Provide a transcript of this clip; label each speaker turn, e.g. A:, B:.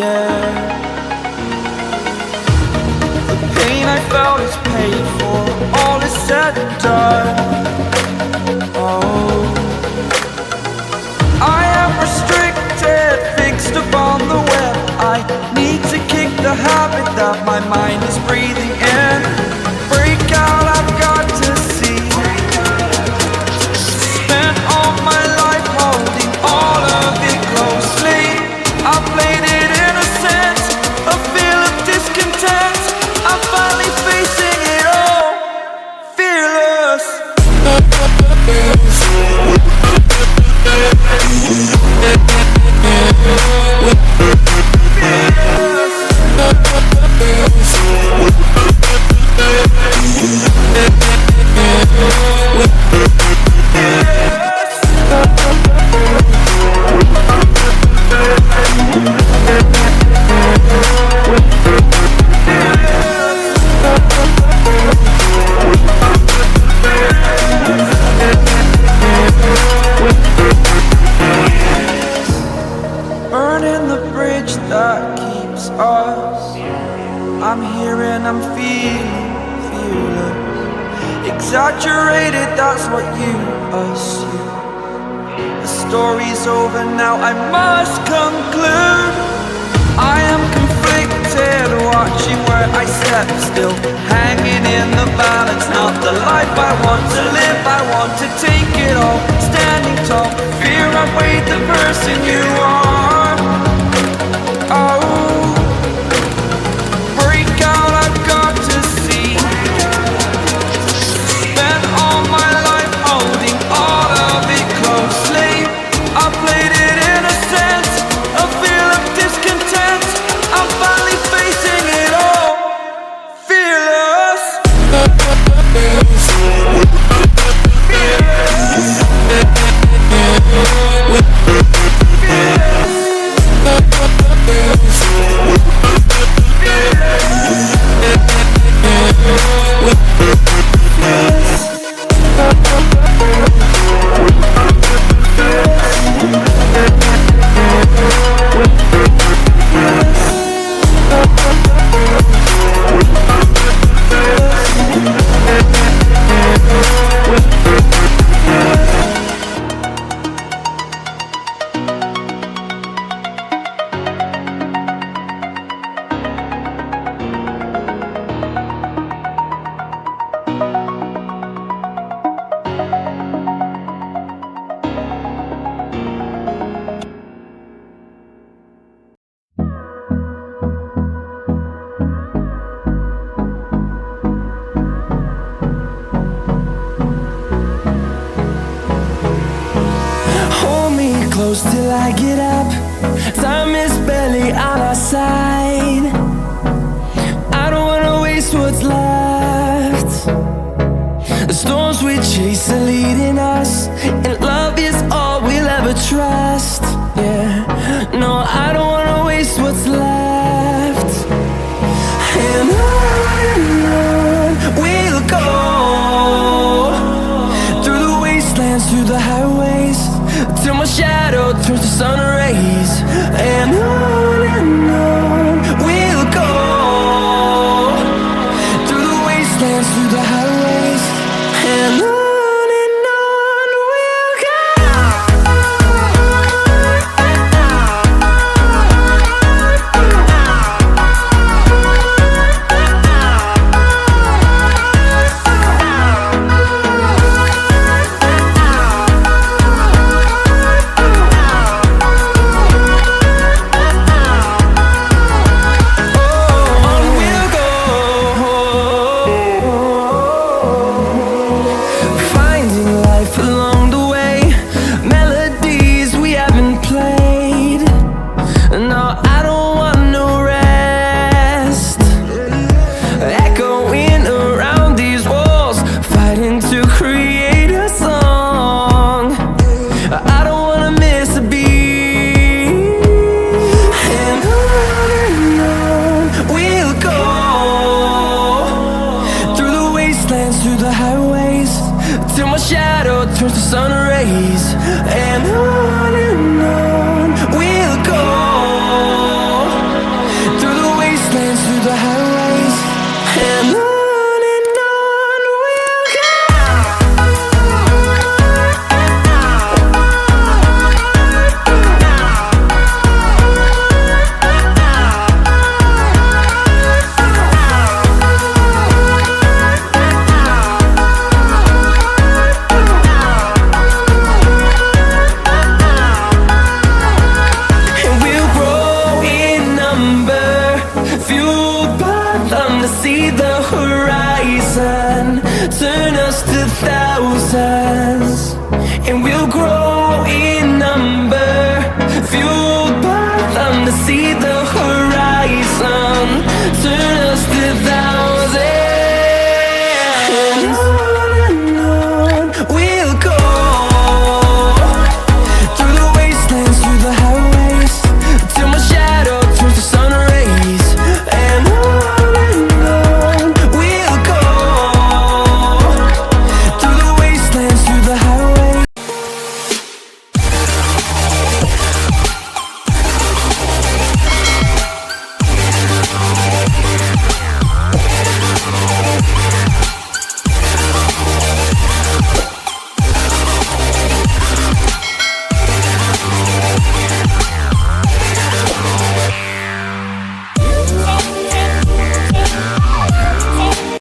A: air. The pain I felt is paid for, all is said and done. Oh, I am restricted, fixed upon the web. I need to kick the habit that my mind is breathing in. Break out, I've got to see. Spent all my life holding all of it closely. I played it innocent, a feel of discontent. I'm finally facing it all, fearless. Burning the bridge that keeps us. I'm here and I'm feeling fearless. Exaggerated, that's what you assume. The story's over now, I must conclude. I am conflicted, watching where I step still, hanging in the balance. Not the life I want to live, I want to take it all. Standing tall, fear I weighed the person you are. Oh, break out, I've got to see. Spent all my life holding all of it closely. I played it innocent, a feel of discontent. I'm finally facing it all, fearless.
B: Close till I get up. Time is barely on our side. I don't wanna waste what's left. The storms we chase are leading us, and love is all we'll ever trust. Yeah, no, I don't wanna waste what's left. And on we'll go, through the wastelands, through the highways, till my shadow turns to sun rays. And on we'll go, through the wastelands, through the highways. And on we'll go. turns to sun rays, and on we'll go. number, fueled by them to see the horizon, turn us to thousands, and we'll grow